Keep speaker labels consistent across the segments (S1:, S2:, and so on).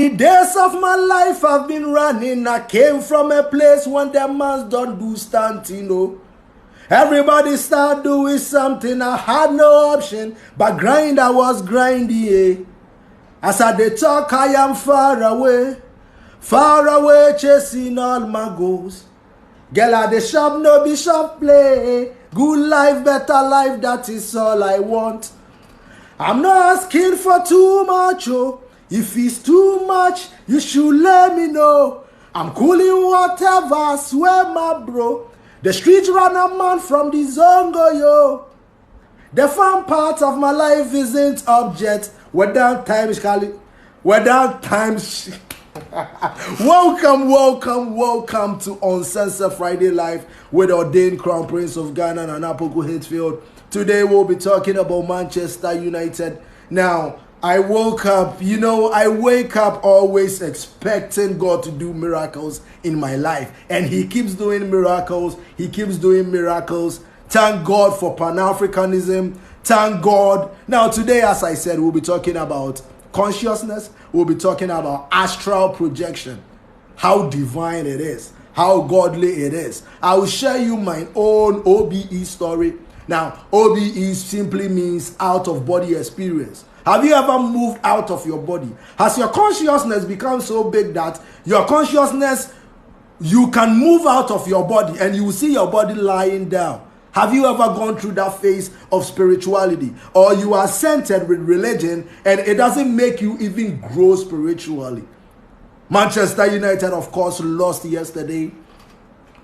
S1: The days of my life I've been running. I came from a place when the man don't do stunting, no. Everybody start doing something. I had no option, but grind, I was grinding. Yeah. As I dey talk, I am far away, chasing all my goals. Girl at the shop, no be shop play. Good life, better life, that is all I want. I'm not asking for too much, oh. If it's too much, you should let me know. I'm cool in whatever, I swear, my bro. The streets run a man from the Zongo, yo. The fun part of my life isn't object. Without time, welcome to Uncensored Friday Live with Ordained Crown Prince of Ghana and Poku-Hitzfield. Today we'll be talking about Manchester United. Now, I wake up always expecting God to do miracles in my life. And he keeps doing miracles. Thank God for Pan-Africanism. Thank God. Now today, as I said, we'll be talking about consciousness. We'll be talking about astral projection. How divine it is. How godly it is. I will share you my own OBE story. Now, OBE simply means out of body experience. Have you ever moved out of your body? Has your consciousness become so big that your consciousness, you can move out of your body and you will see your body lying down? Have you ever gone through that phase of spirituality? Or you are centered with religion and it doesn't make you even grow spiritually? Manchester United, of course, lost yesterday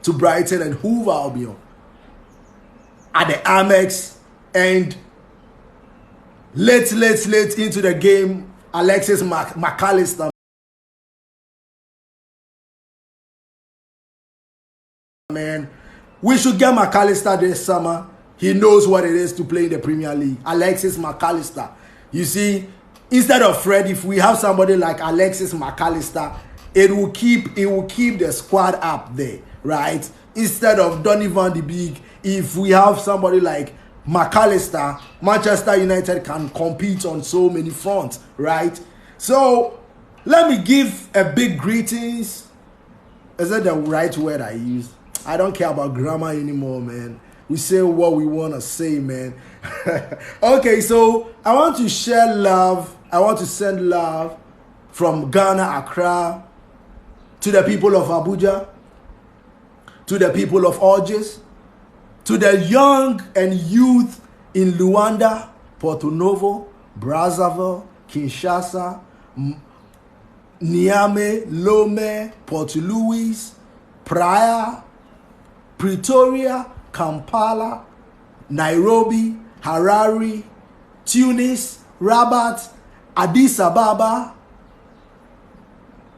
S1: to Brighton and Hove Albion at the Amex, and late into the game, Alexis Mac Allister, man, we should get Mac Allister this summer. He knows what it is to play in the Premier League. Alexis Mac Allister. You see, instead of Fred, if we have somebody like Alexis Mac Allister, it will keep the squad up there, right? Instead of Donny van de Beek, if we have somebody like Mac Allister, Manchester United can compete on so many fronts, right? So let me give a big greetings. Is that the right word I use? I don't care about grammar anymore, man. We say what we want to say, man. Okay, so I want to share love. I want to send love from Ghana, Accra, to the people of Abuja, to the people of Algiers, to the young and youth in Luanda, Porto Novo, Brazzaville, Kinshasa, Niamey, Lome, Port Louis, Praia, Pretoria, Kampala, Nairobi, Harare, Tunis, Rabat, Addis Ababa,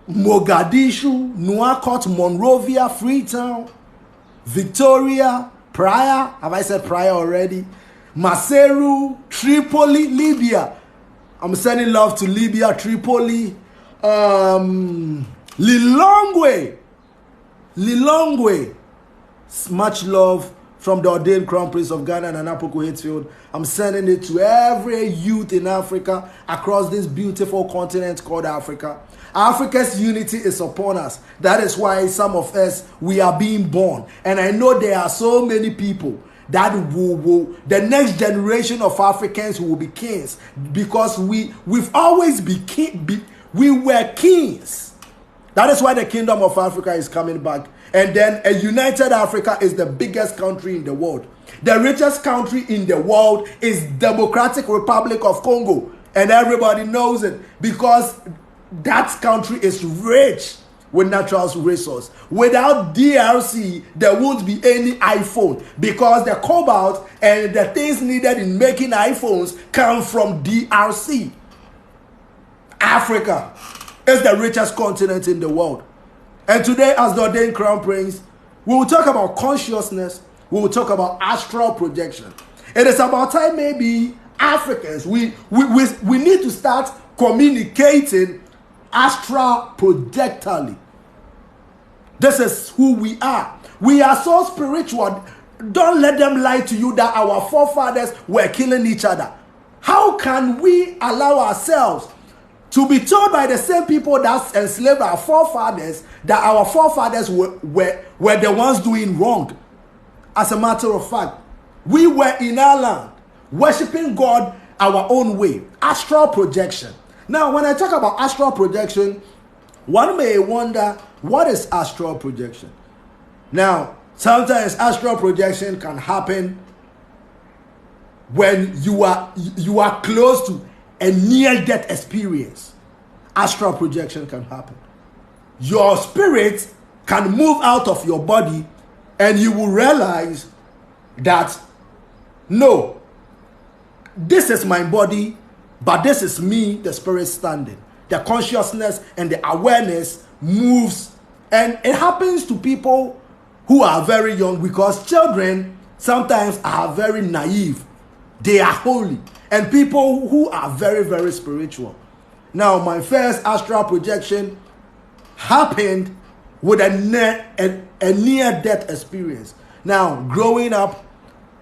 S1: Mogadishu, Nouakchott, Monrovia, Freetown, Victoria, Praia, have I said Praia already? Maseru, Tripoli, Libya. I'm sending love to Libya, Tripoli, Lilongwe. Much love from the Ordained Crown Prince of Ghana and Poku-Hitzfield. I'm sending it to every youth in Africa across this beautiful continent called Africa. Africa's unity is upon us. That is why some of us, we are being born. And I know there are so many people that the next generation of Africans who will be kings, because we've always we were kings. That is why the kingdom of Africa is coming back. And then a united Africa is the biggest country in the world. The richest country in the world is Democratic Republic of Congo. And everybody knows it because that country is rich with natural resources. Without DRC, there won't be any iPhone because the cobalt and the things needed in making iPhones come from DRC. Africa is the richest continent in the world. And today, as the Ordained Crown Prince, we will talk about consciousness. We will talk about astral projection. It is about time maybe Africans, we need to start communicating astral projectally. This is who we are. We are so spiritual. Don't let them lie to you that our forefathers were killing each other. How can we allow ourselves To be told by the same people that enslaved our forefathers that our forefathers were the ones doing wrong. As a matter of fact, we were in our land, worshiping God our own way. Astral projection. Now, when I talk about astral projection, one may wonder, what is astral projection? Now, sometimes astral projection can happen when you are close to a near-death experience. Astral projection can happen. Your spirit can move out of your body and you will realize that, no, this is my body, but this is me, the spirit standing. The consciousness and the awareness moves, and it happens to people who are very young, because children sometimes are very naive. They are holy. And people who are very, very spiritual. Now, my first astral projection happened with a near-death experience. Now, growing up,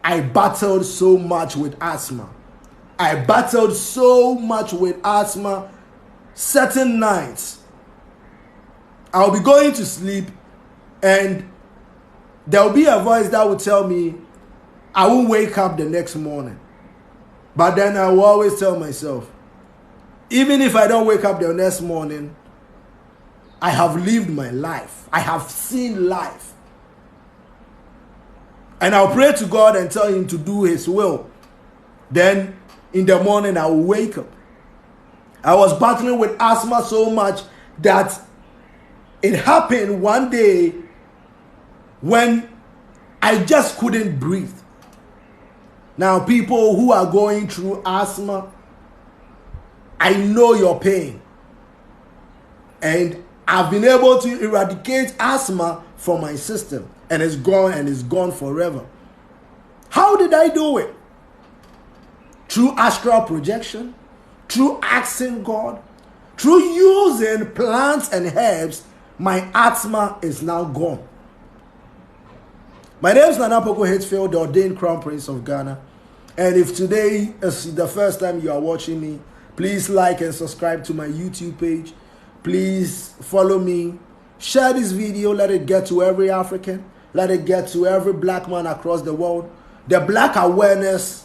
S1: I battled so much with asthma. Certain nights, I'll be going to sleep and there'll be a voice that will tell me I won't wake up the next morning. But then I will always tell myself, even if I don't wake up the next morning, I have lived my life. I have seen life. And I'll pray to God and tell him to do his will. Then in the morning I will wake up. I was battling with asthma so much that it happened one day when I just couldn't breathe. Now, people who are going through asthma, I know your pain. And I've been able to eradicate asthma from my system. And it's gone forever. How did I do it? Through astral projection, through asking God, through using plants and herbs. My asthma is now gone. My name is Poku-Hitzfield, the Ordained Crown Prince of Ghana. And if today is the first time you are watching me, please like and subscribe to my YouTube page. Please follow me. Share this video. Let it get to every African. Let it get to every black man across the world. The black awareness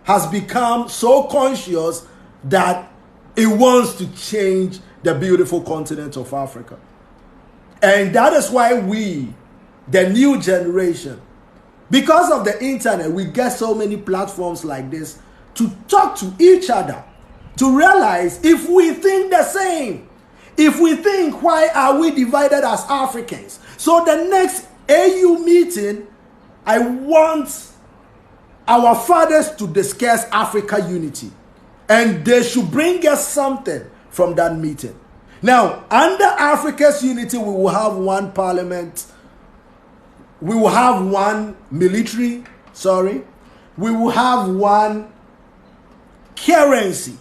S1: has become so conscious that it wants to change the beautiful continent of Africa. And that is why we, the new generation, because of the internet, we get so many platforms like this to talk to each other, to realize if we think the same, if we think, why are we divided as Africans? So the next AU meeting, I want our fathers to discuss Africa unity, and they should bring us something from that meeting. Now, under Africa's unity, we will have one parliament. We will have one military. We will have one currency.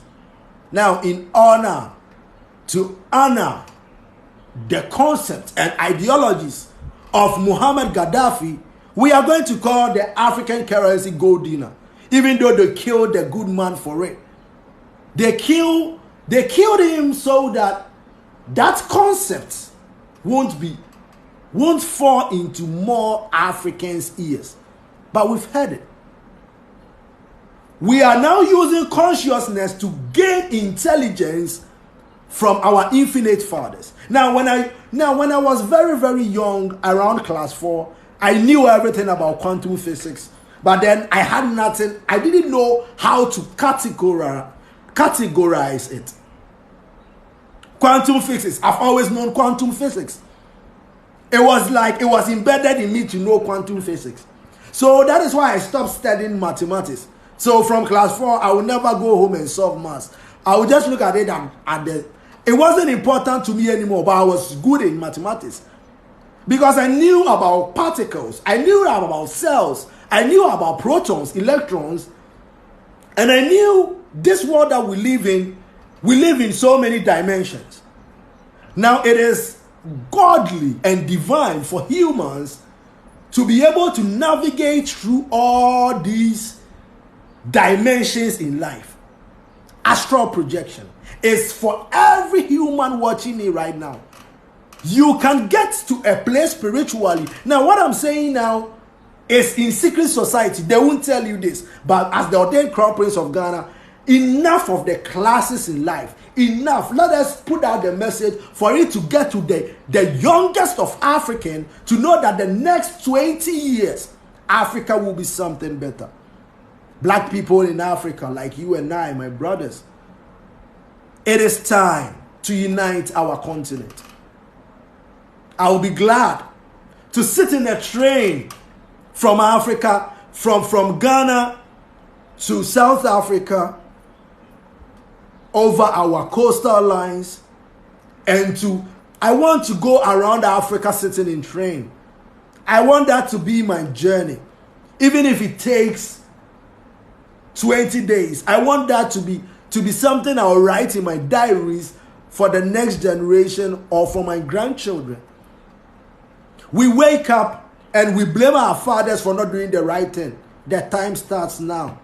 S1: Now, in honor, to honor the concepts and ideologies of Muhammad Gaddafi, we are going to call the African currency gold dinar, even though they killed the good man for it. They killed him so that concept won't fall into more Africans' ears. But we've heard it. We are now using consciousness to gain intelligence from our infinite fathers. Now, when I was very, very young, around class 4, I knew everything about quantum physics. But then I had nothing. I didn't know how to categorize it. Quantum physics. I've always known quantum physics. It was embedded in me to know quantum physics. So that is why I stopped studying mathematics. So from class 4, I would never go home and solve maths. I would just look at it it wasn't important to me anymore, but I was good in mathematics. Because I knew about particles, I knew about cells, I knew about protons, electrons, and I knew this world that we live in so many dimensions. Now it is godly and divine for humans to be able to navigate through all these dimensions in life. Astral Projection is for every human watching me right now. You can get to a place spiritually. Now, what I'm saying now is in secret society, they won't tell you this. But as the ordained crown prince of Ghana, enough of the classes in life. Enough. Let us put out the message for it to get to the youngest of African to know that the next 20 years, Africa will be something better. Black people in Africa, like you and I, my brothers, it is time to unite our continent. I will be glad to sit in a train from Africa, from Ghana to South Africa, over our coastal lines, and I want to go around Africa sitting in train. I want that to be my journey. Even if it takes 20 days, I want that to be something I'll write in my diaries for the next generation or for my grandchildren. We wake up and we blame our fathers for not doing the right thing. The time starts now.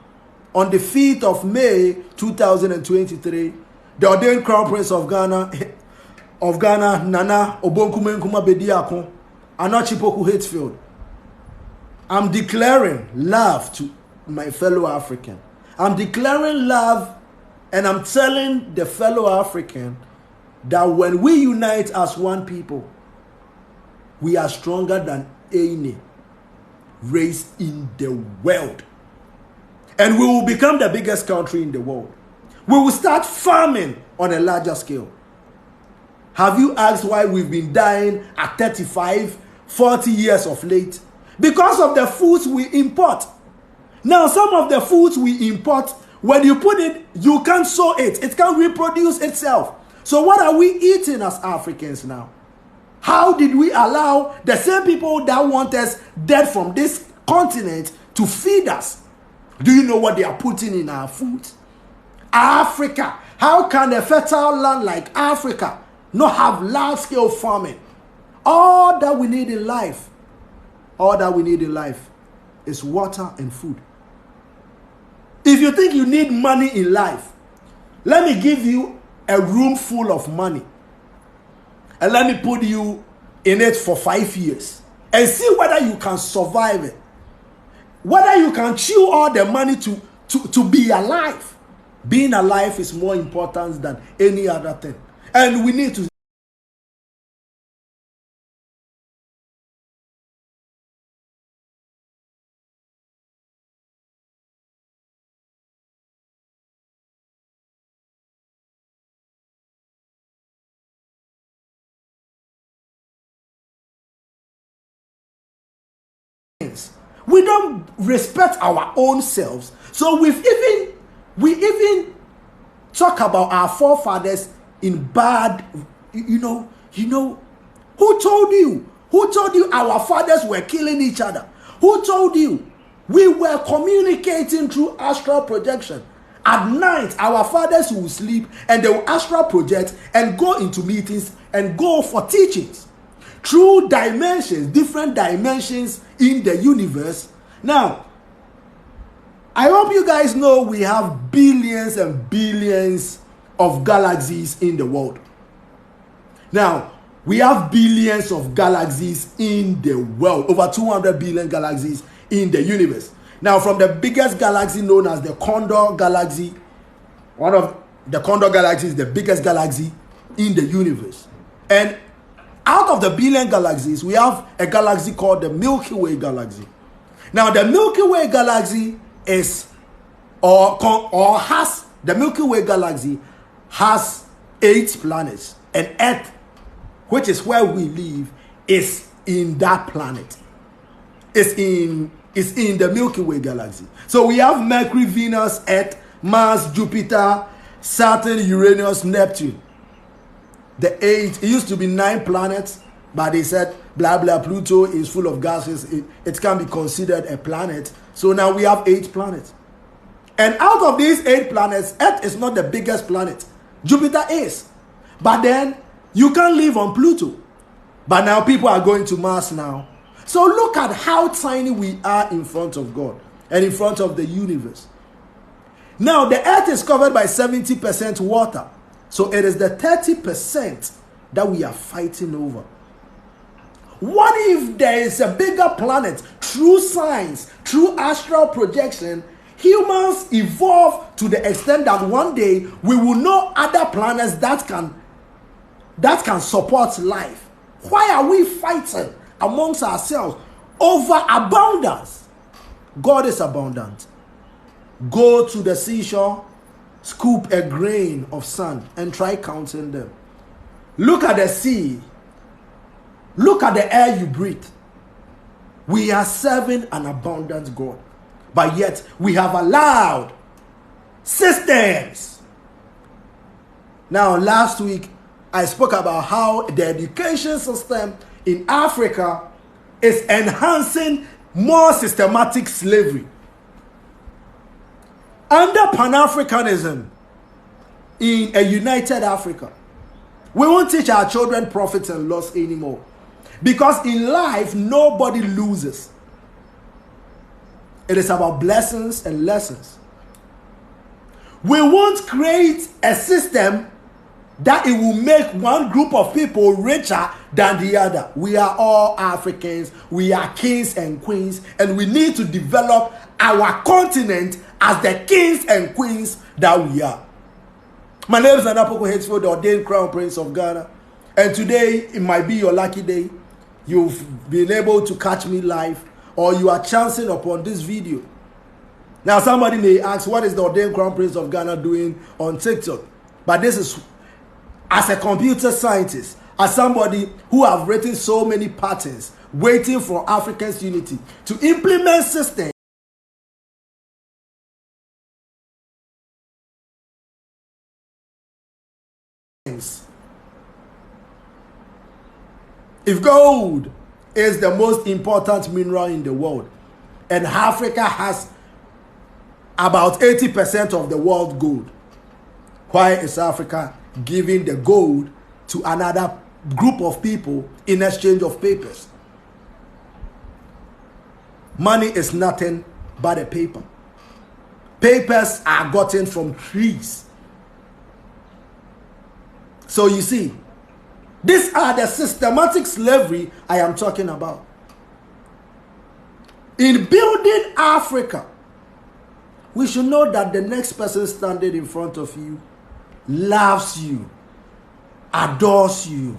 S1: On the 5th of May 2023, the ordained crown prince of Ghana, Nana Obonkumenkuma Bediako, Anachi Poku-Hitzfield, I'm declaring love to my fellow African. I'm declaring love, and I'm telling the fellow African that when we unite as one people, we are stronger than any race in the world. And we will become the biggest country in the world. We will start farming on a larger scale. Have you asked why we've been dying at 35, 40 years of late? Because of the foods we import. Now, some of the foods we import, when you put it, you can't sow it. It can't reproduce itself. So what are we eating as Africans now? How did we allow the same people that want us dead from this continent to feed us? Do you know what they are putting in our food? Africa. How can a fertile land like Africa not have large-scale farming? All that we need in life, is water and food. If you think you need money in life, let me give you a room full of money. And let me put you in it for 5 years. And see whether you can survive it. Whether you can chew all the money to be alive. Being alive is more important than any other thing. And we need to we don't respect our own selves. So we even talk about our forefathers in bad, you know, who told you? Who told you our fathers were killing each other? Who told you? We were communicating through astral projection. At night, our fathers will sleep and they will astral project and go into meetings and go for teachings. Through dimensions, different dimensions in the universe. Now, I hope you guys know we have billions and billions of galaxies in the world. Now, we have billions of galaxies in the world. Over 200 billion galaxies in the universe. Now, from the biggest galaxy known as the Condor Galaxy, one of the Condor Galaxy is the biggest galaxy in the universe. And out of the billion galaxies, we have a galaxy called the Milky Way Galaxy. Now, the Milky Way Galaxy is, the Milky Way Galaxy has 8 planets. And Earth, which is where we live, is in that planet. It's in the Milky Way Galaxy. So we have Mercury, Venus, Earth, Mars, Jupiter, Saturn, Uranus, Neptune. The 8, it used to be 9 planets, but they said, blah, blah, Pluto is full of gases. It can be considered a planet. So now we have 8 planets. And out of these 8 planets, Earth is not the biggest planet. Jupiter is. But then, you can't live on Pluto. But now people are going to Mars now. So look at how tiny we are in front of God and in front of the universe. Now, the earth is covered by 70% water. So it is the 30% that we are fighting over. What if there is a bigger planet? Through science, through astral projection, humans evolve to the extent that one day we will know other planets that can support life. Why are we fighting amongst ourselves over abundance? God is abundant. Go to the seashore, scoop a grain of sand and try counting them. Look at the sea. Look at the air you breathe. We are serving an abundant God. But yet we have allowed systems. Now, last week, I spoke about how the education system in Africa is enhancing more systematic slavery. Under Pan-Africanism in a united Africa, we won't teach our children profits and loss anymore. Because in life, nobody loses. It is about blessings and lessons. We won't create a system that it will make one group of people richer than the other. We are all Africans. We are kings and queens. And we need to develop our continent as the kings and queens that we are. My name is Poku-Hitzfield, the Ordained Crown Prince of Ghana. And today, it might be your lucky day. You've been able to catch me live, or you are chancing upon this video. Now, somebody may ask, what is the Ordained Crown Prince of Ghana doing on TikTok? But this is, as a computer scientist, as somebody who have written so many patterns, waiting for Africans' unity, to implement systems. If gold is the most important mineral in the world, and Africa has about 80% of the world gold, why is Africa giving the gold to another group of people in exchange of papers? Money is nothing but a paper. Papers are gotten from trees. So you see, these are the systematic slavery I am talking about. In building Africa, we should know that the next person standing in front of you loves you, adores you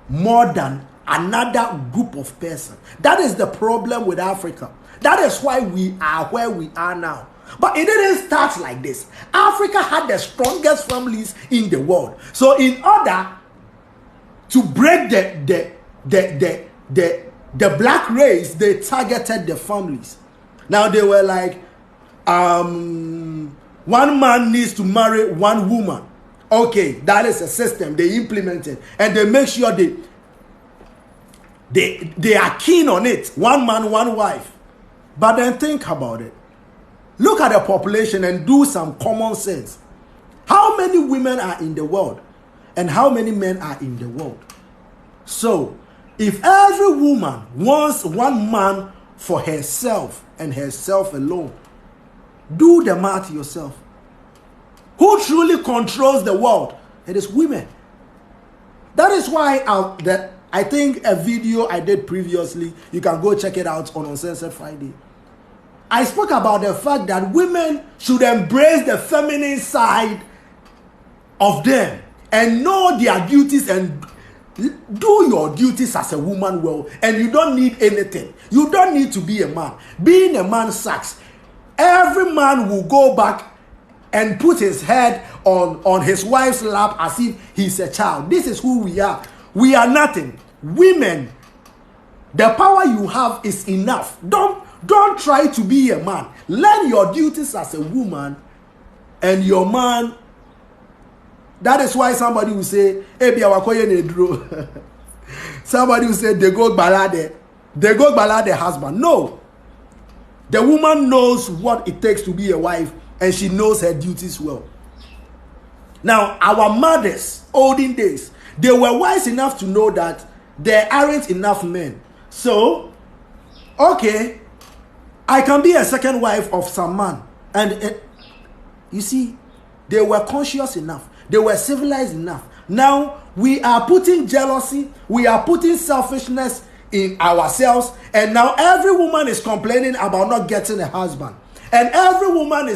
S1: more than another group of persons. That is the problem with Africa. That is why we are where we are now. But it didn't start like this. Africa had the strongest families in the world. So in order to break the black race, they targeted the families. Now they were like, one man needs to marry one woman. Okay, that is a system they implemented, and they make sure they are keen on it. One man, one wife. But then think about it. Look at the population and do some common sense. How many women are in the world? And how many men are in the world? So, if every woman wants one man for herself and herself alone, do the math yourself. Who truly controls the world? It is women. That is why I think a video I did previously, you can go check it out on Uncensored Friday. I spoke about the fact that women should embrace the feminine side of them and know their duties and do your duties as a woman well. And you don't need anything. You don't need to be a man. Being a man sucks. Every man will go back and put his head on his wife's lap as if he's a child. This is who we are. We are nothing. Women, the power you have is enough. Don't try to be a man. Learn your duties as a woman, and your man. That is why somebody will say, somebody will say, they go balade husband. No. The woman knows what it takes to be a wife, and she knows her duties well. Now, our mothers, olden days, they were wise enough to know that there aren't enough men. So, okay, I can be a second wife of some man, and You see, they were conscious enough. They were civilized enough. Now, we are putting jealousy, we are putting selfishness in ourselves, and now every woman is complaining about not getting a husband. And every wife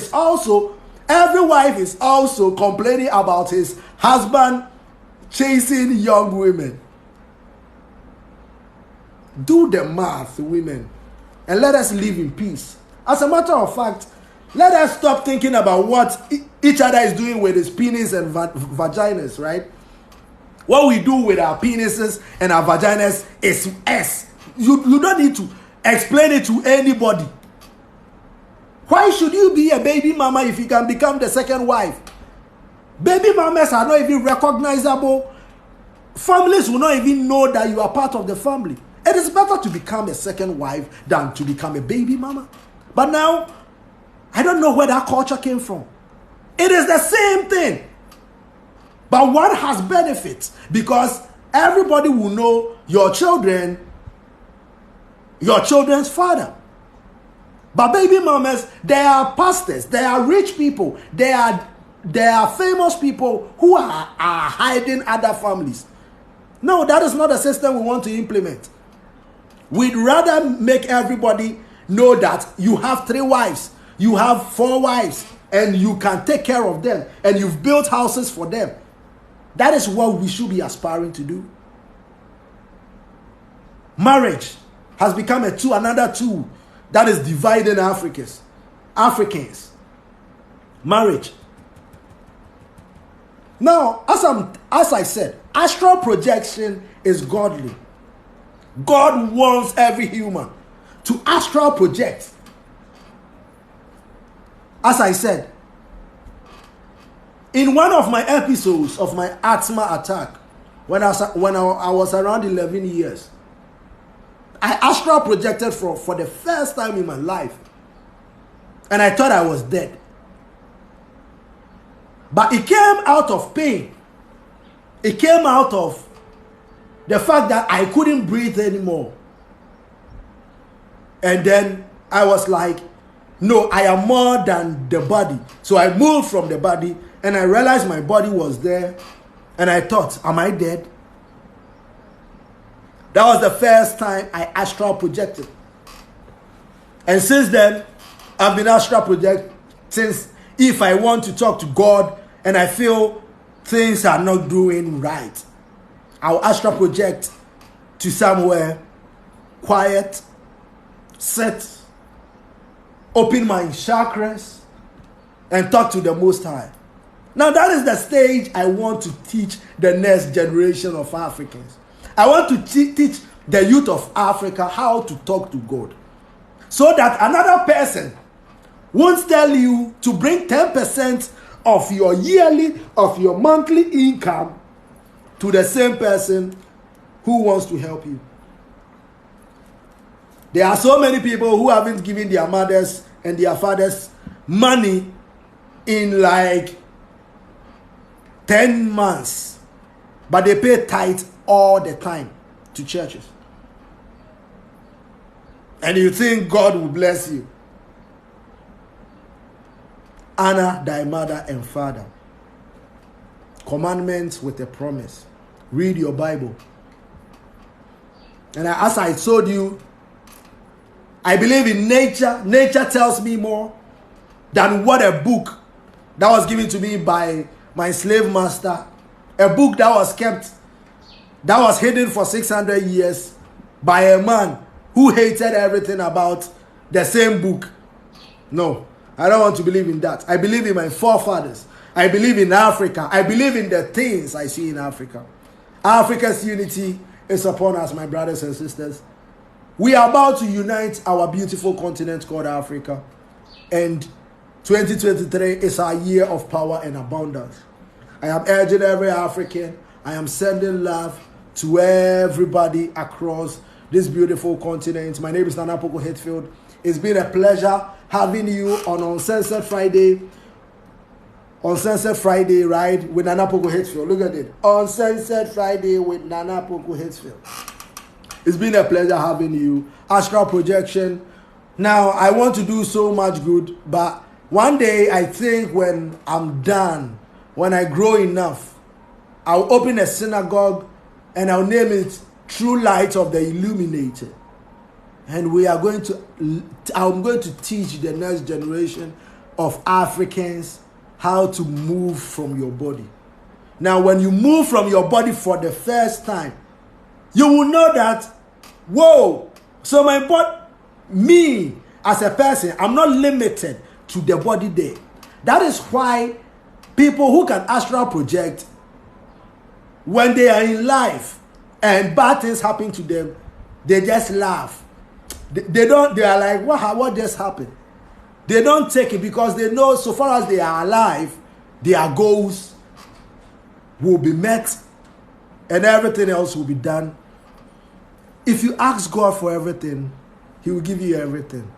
S1: is also complaining about his husband chasing young women. Do the math, women, and let us live in peace. As a matter of fact, let us stop thinking about what each other is doing with his penis and vaginas, right? What we do with our penises and our vaginas is us. You don't need to explain it to anybody. Why should you be a baby mama if you can become the second wife? Baby mamas are not even recognizable. Families will not even know that you are part of the family. It is better to become a second wife than to become a baby mama. But now, I don't know where that culture came from. It is the same thing. But one has benefits because everybody will know your children's father. But baby mamas, they are pastors, they are rich people, they are famous people who are hiding other families. No, that is not a system we want to implement. We'd rather make everybody know that you have 3 wives, you have 4 wives, and you can take care of them, and you've built houses for them. That is what we should be aspiring to do. Marriage has become another tool that is dividing Africans. Marriage. Now, as I said, astral projection is godly. God wants every human to astral project. As I said, in one of my episodes of my asthma attack, when I was around 11 years, I astral projected for the first time in my life. And I thought I was dead. But it came out of pain. It came out of the fact that I couldn't breathe anymore. And then I was like, no, I am more than the body. So I moved from the body and I realized my body was there. And I thought, am I dead? That was the first time I astral projected. And since then, I've been astral projecting. Since if I want to talk to God and I feel things are not doing right, I'll astral project to somewhere quiet, sit, open my chakras, and talk to the Most High. Now that is the stage I want to teach the next generation of Africans. I want to teach the youth of Africa how to talk to God, so that another person won't tell you to bring 10% of your monthly income to the same person who wants to help you. There are so many people who haven't given their mothers and their fathers money in like 10 months, but they pay tithe all the time to churches. And you think God will bless you. Honor thy mother and father. Commandments with a promise. Read your Bible. And as I told you, I believe in nature. Nature tells me more than what a book that was given to me by my slave master, a book that was hidden for 600 years by a man who hated everything about the same book. No, I don't want to believe in that. I believe in my forefathers. I believe in Africa. I believe in the things I see in Africa. Africa's unity is upon us, my brothers and sisters. We are about to unite our beautiful continent called Africa. And 2023 is our year of power and abundance. I am urging every African, I am sending love to everybody across this beautiful continent. My name is Poku-Hitzfield. It's been a pleasure having you on Uncensored Friday. Uncensored Friday, right, with Poku-Hitzfield. Look at it. Uncensored Friday with Poku-Hitzfield. It's been a pleasure having you. Astral projection. Now, I want to do so much good, but One day, I think when I'm done, when I grow enough, I'll open a synagogue and I'll name it True Light of the Illuminated. And I'm going to teach the next generation of Africans how to move from your body. Now, when you move from your body for the first time, you will know that, whoa, so me as a person, I'm not limited to the body there. That is why people who can astral project, when they are in life and bad things happen to them, they just laugh. They are like, what just happened? They don't take it because they know so far as they are alive, their goals will be met and everything else will be done. If you ask God for everything, He will give you everything.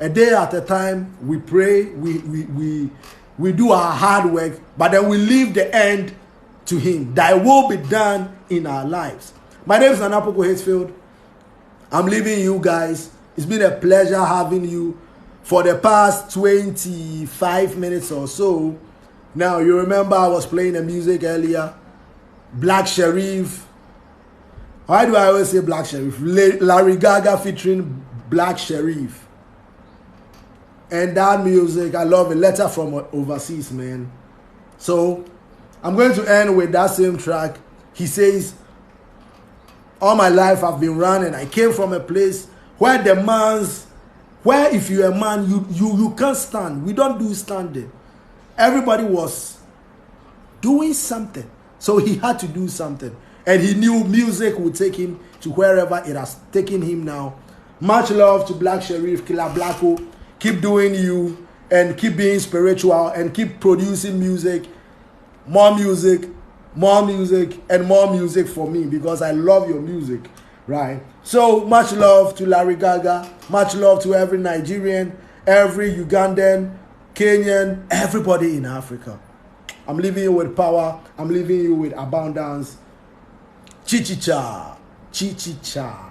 S1: A day at a time, we pray, we do our hard work, but then we leave the end to Him. Thy will be done in our lives. My name is Poku-Hitzfield. I'm leaving you guys. It's been a pleasure having you for the past 25 minutes or so. Now, you remember I was playing the music earlier. Black Sherif. Why do I always say Black Sherif? Larry Gaaga featuring Black Sherif. And that music, I love it. Letter from overseas, man. So, I'm going to end with that same track. He says, all my life I've been running. I came from a place where where if you're a man, you can't stand. We don't do standing. Everybody was doing something. So he had to do something. And he knew music would take him to wherever it has taken him now. Much love to Black Sherif, Killer Blacko. Keep doing you and keep being spiritual and keep producing music. More music, and more music for me because I love your music, right? So much love to Larry Gaaga. Much love to every Nigerian, every Ugandan, Kenyan, everybody in Africa. I'm leaving you with power. I'm leaving you with abundance. Chichicha. Chichicha.